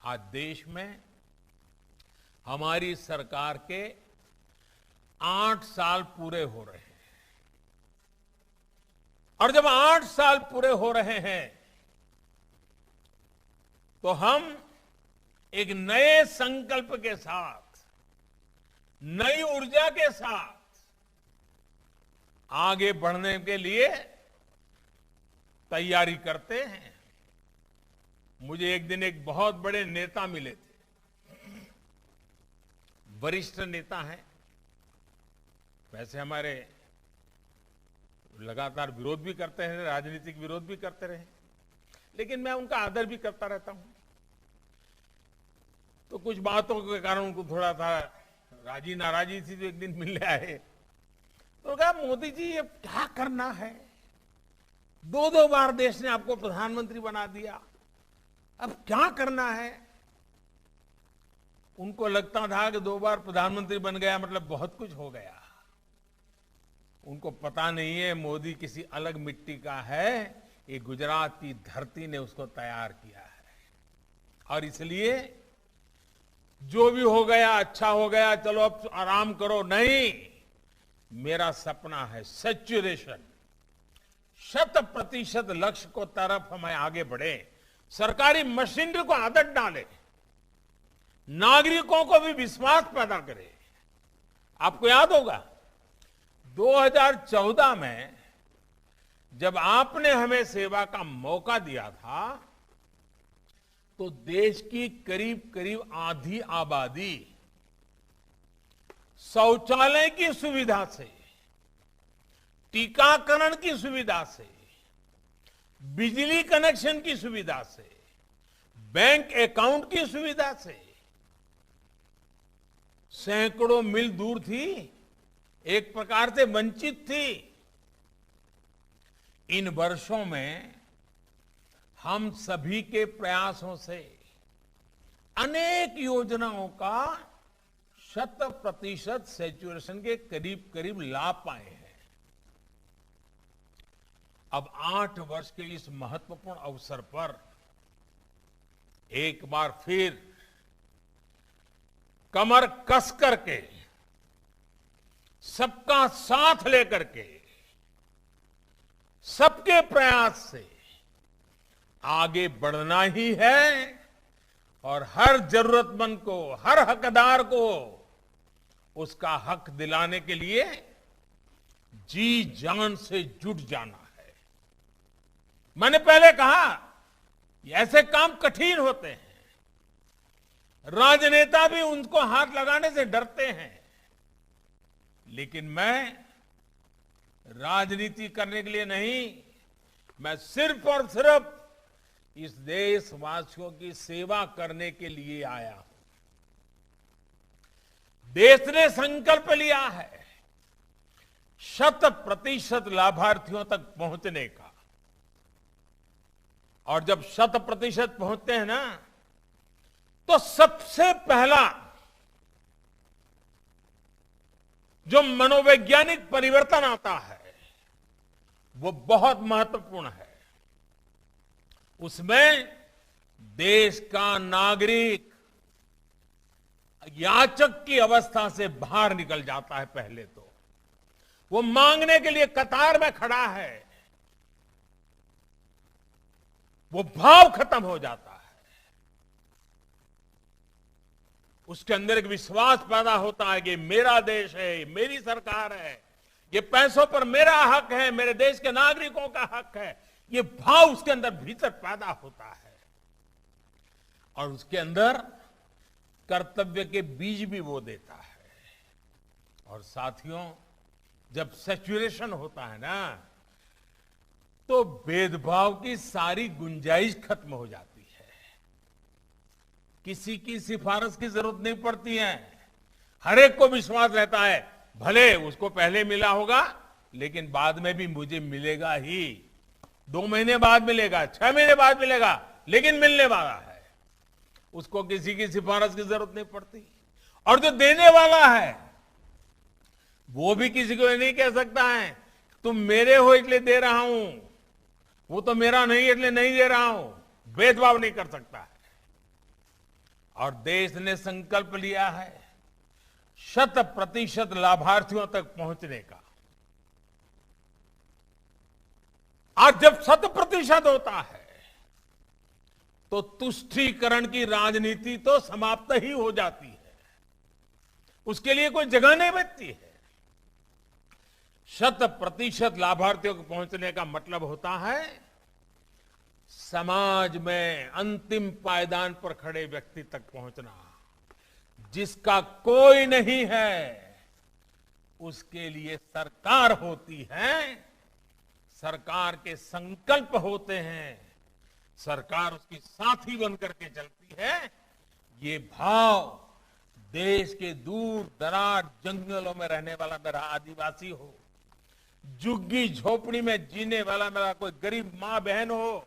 आज देश में हमारी सरकार के 8 साल पूरे हो रहे हैं और जब 8 साल पूरे हो रहे हैं तो हम एक नए संकल्प के साथ, नई ऊर्जा के साथ आगे बढ़ने के लिए तैयारी करते हैं। मुझे एक दिन एक बहुत बड़े नेता मिले थे, वरिष्ठ नेता हैं। वैसे हमारे लगातार विरोध भी करते हैं, राजनीतिक विरोध भी करते रहे, लेकिन मैं उनका आदर भी करता रहता हूं। तो कुछ बातों के कारण उनको थोड़ा सा राजी नाराजी थी, तो एक दिन मिलने आए तो कहा, मोदी जी ये क्या करना है, 2 बार देश ने आपको प्रधानमंत्री बना दिया, अब क्या करना है। उनको लगता था कि 2 बार प्रधानमंत्री बन गया मतलब बहुत कुछ हो गया। उनको पता नहीं है मोदी किसी अलग मिट्टी का है, ये गुजरात की धरती ने उसको तैयार किया है और इसलिए जो भी हो गया अच्छा हो गया, चलो अब आराम करो, नहीं, मेरा सपना है सैचुरेशन, 100% लक्ष्य को तरफ हमें आगे बढ़े, सरकारी मशीनरी को आदत डाले, नागरिकों को भी विश्वास पैदा करे। आपको याद होगा 2014 में जब आपने हमें सेवा का मौका दिया था तो देश की करीब करीब आधी आबादी शौचालय की सुविधा से, टीकाकरण की सुविधा से, बिजली कनेक्शन की सुविधा से, बैंक अकाउंट की सुविधा से सैकड़ों मील दूर थी, एक प्रकार से वंचित थी। इन वर्षों में हम सभी के प्रयासों से अनेक योजनाओं का 100% सैचुरेशन के करीब करीब लाभ पाए हैं। अब 8 वर्ष के इस महत्वपूर्ण अवसर पर एक बार फिर कमर कस करके, सबका साथ लेकर के, सबके प्रयास से आगे बढ़ना ही है और हर जरूरतमंद को, हर हकदार को उसका हक दिलाने के लिए जी जान से जुट जाना है। मैंने पहले कहा ऐसे काम कठिन होते हैं, राजनेता भी उनको हाथ लगाने से डरते हैं, लेकिन मैं राजनीति करने के लिए नहीं, मैं सिर्फ और सिर्फ इस देशवासियों की सेवा करने के लिए आया हूं। देश ने संकल्प लिया है 100% लाभार्थियों तक पहुंचने का, और जब 100% पहुंचते हैं ना तो सबसे पहला जो मनोवैज्ञानिक परिवर्तन आता है वो बहुत महत्वपूर्ण है। उसमें देश का नागरिक याचक की अवस्था से बाहर निकल जाता है। पहले तो वो मांगने के लिए कतार में खड़ा है, वो भाव खत्म हो जाता है, उसके अंदर एक विश्वास पैदा होता है कि मेरा देश है, मेरी सरकार है, ये पैसों पर मेरा हक है, मेरे देश के नागरिकों का हक है। ये भाव उसके अंदर भीतर पैदा होता है और उसके अंदर कर्तव्य के बीज भी वो देता है। और साथियों, जब सैचुरेशन होता है ना तो भेदभाव की सारी गुंजाइश खत्म हो जाती है, किसी की सिफारिश की जरूरत नहीं पड़ती है, हर एक को विश्वास रहता है भले उसको पहले मिला होगा लेकिन बाद में भी मुझे मिलेगा ही, 2 महीने बाद मिलेगा, 6 महीने बाद मिलेगा, लेकिन मिलने वाला है। उसको किसी की सिफारिश की जरूरत नहीं पड़ती। और जो देने वाला है वो भी किसी को नहीं कह सकता है तुम मेरे हो इसलिए दे रहा हूं, वो तो मेरा नहीं इसलिए नहीं दे रहा हूं, भेदभाव नहीं कर सकता है। और देश ने संकल्प लिया है 100% लाभार्थियों तक पहुंचने का। आज जब 100% होता है तो तुष्टीकरण की राजनीति तो समाप्त ही हो जाती है, उसके लिए कोई जगह नहीं बचती है। 100% लाभार्थियों को पहुंचने का मतलब होता है समाज में अंतिम पायदान पर खड़े व्यक्ति तक पहुंचना, जिसका कोई नहीं है उसके लिए सरकार होती है, सरकार के संकल्प होते हैं, सरकार उसकी साथी बनकर के चलती है। ये भाव देश के दूर दराज जंगलों में रहने वाला मेरा आदिवासी हो, झुग्गी झोपड़ी में जीने वाला मेरा कोई गरीब मां बहन हो,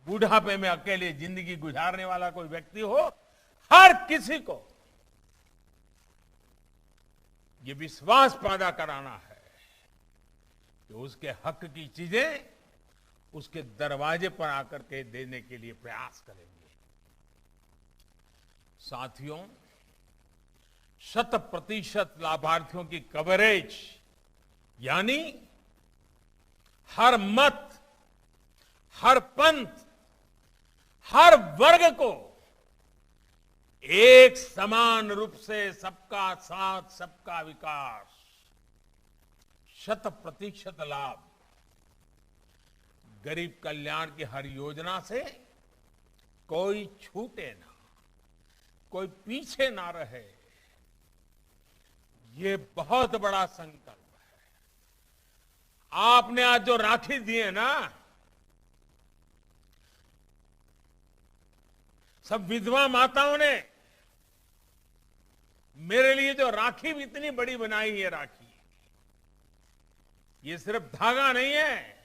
बुढ़ापे में अकेले जिंदगी गुजारने वाला कोई व्यक्ति हो, हर किसी को ये विश्वास पैदा कराना है कि उसके हक की चीजें उसके दरवाजे पर आकर के देने के लिए प्रयास करेंगे। साथियों, 100% लाभार्थियों की कवरेज यानी हर मत, हर पंथ, हर वर्ग को एक समान रूप से सबका साथ, सबका विकास, 100% लाभ, गरीब कल्याण की हर योजना से कोई छूटे ना, कोई पीछे ना रहे, ये बहुत बड़ा संकल्प है। आपने आज जो राखी दिए ना, सब विधवा माताओं ने मेरे लिए जो राखी भी इतनी बड़ी बनाई है, राखी ये सिर्फ धागा नहीं है,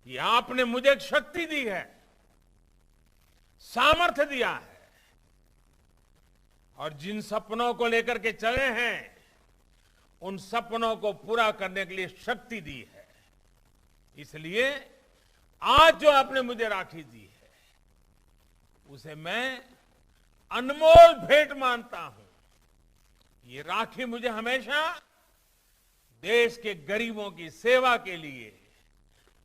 ये आपने मुझे एक शक्ति दी है, सामर्थ्य दिया है, और जिन सपनों को लेकर के चले हैं उन सपनों को पूरा करने के लिए शक्ति दी है। इसलिए आज जो आपने मुझे राखी दी है उसे मैं अनमोल भेंट मानता हूं। ये राखी मुझे हमेशा देश के गरीबों की सेवा के लिए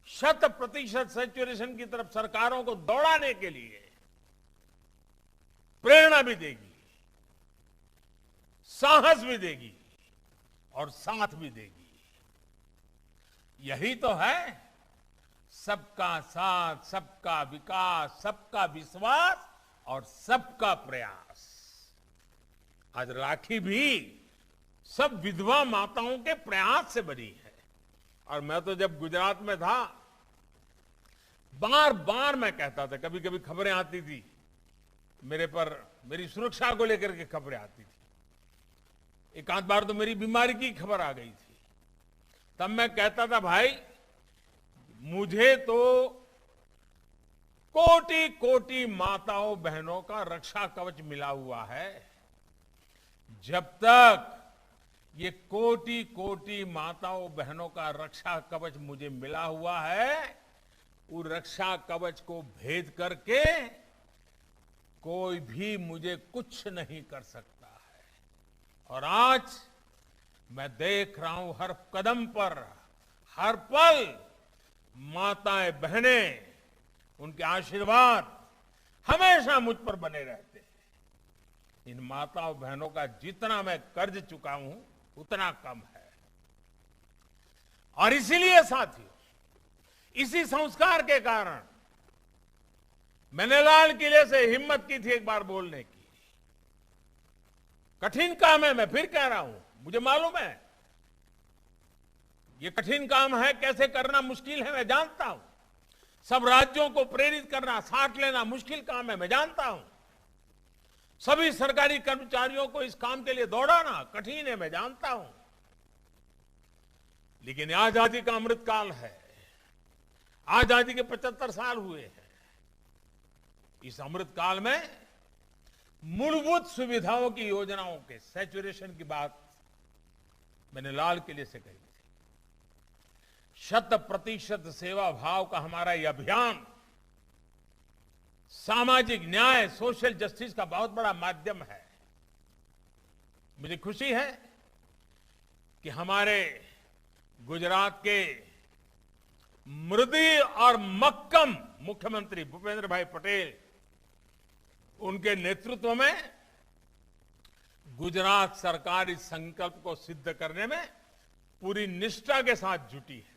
100% सैचुरेशन की तरफ सरकारों को दौड़ाने के लिए प्रेरणा भी देगी, साहस भी देगी और साथ भी देगी। यही तो है सबका साथ, सबका विकास, सबका विश्वास और सबका प्रयास। आज राखी भी सब विधवा माताओं के प्रयास से बनी है। और मैं तो जब गुजरात में था, बार बार मैं कहता था, कभी कभी खबरें आती थी मेरे पर, मेरी सुरक्षा को लेकर के खबरें आती थी। एक आध बार तो मेरी बीमारी की खबर आ गई थी। तब मैं कहता था, भाई मुझे तो कोटि कोटि माताओं बहनों का रक्षा कवच मिला हुआ है। जब तक ये कोटि कोटि माताओं बहनों का रक्षा कवच मुझे मिला हुआ है, उस रक्षा कवच को भेद करके कोई भी मुझे कुछ नहीं कर सकता है। और आज मैं देख रहा हूं हर कदम पर, हर पल माताएं बहनें, उनके आशीर्वाद हमेशा मुझ पर बने रहते हैं। इन माताओं बहनों का जितना मैं कर्ज चुका हूं उतना कम है। और इसीलिए साथियों, इसी संस्कार के कारण मैंने लाल किले से हिम्मत की थी एक बार बोलने की। कठिन काम है, मैं फिर कह रहा हूं, मुझे मालूम है ये कठिन काम है, कैसे करना मुश्किल है, मैं जानता हूं। सब राज्यों को प्रेरित करना, साथ लेना मुश्किल काम है, मैं जानता हूं। सभी सरकारी कर्मचारियों को इस काम के लिए दौड़ाना कठिन है, मैं जानता हूं। लेकिन आजादी का अमृतकाल है, आजादी के 75 साल हुए हैं। इस अमृतकाल में मूलभूत सुविधाओं की योजनाओं के सैचुरेशन की बात मैंने लाल किले से कही थी। 100% सेवा भाव का हमारा यह अभियान सामाजिक न्याय, सोशल जस्टिस का बहुत बड़ा माध्यम है। मुझे खुशी है कि हमारे गुजरात के मृदु और मक्कम मुख्यमंत्री भूपेंद्र भाई पटेल, उनके नेतृत्व में गुजरात सरकार इस संकल्प को सिद्ध करने में पूरी निष्ठा के साथ जुटी है।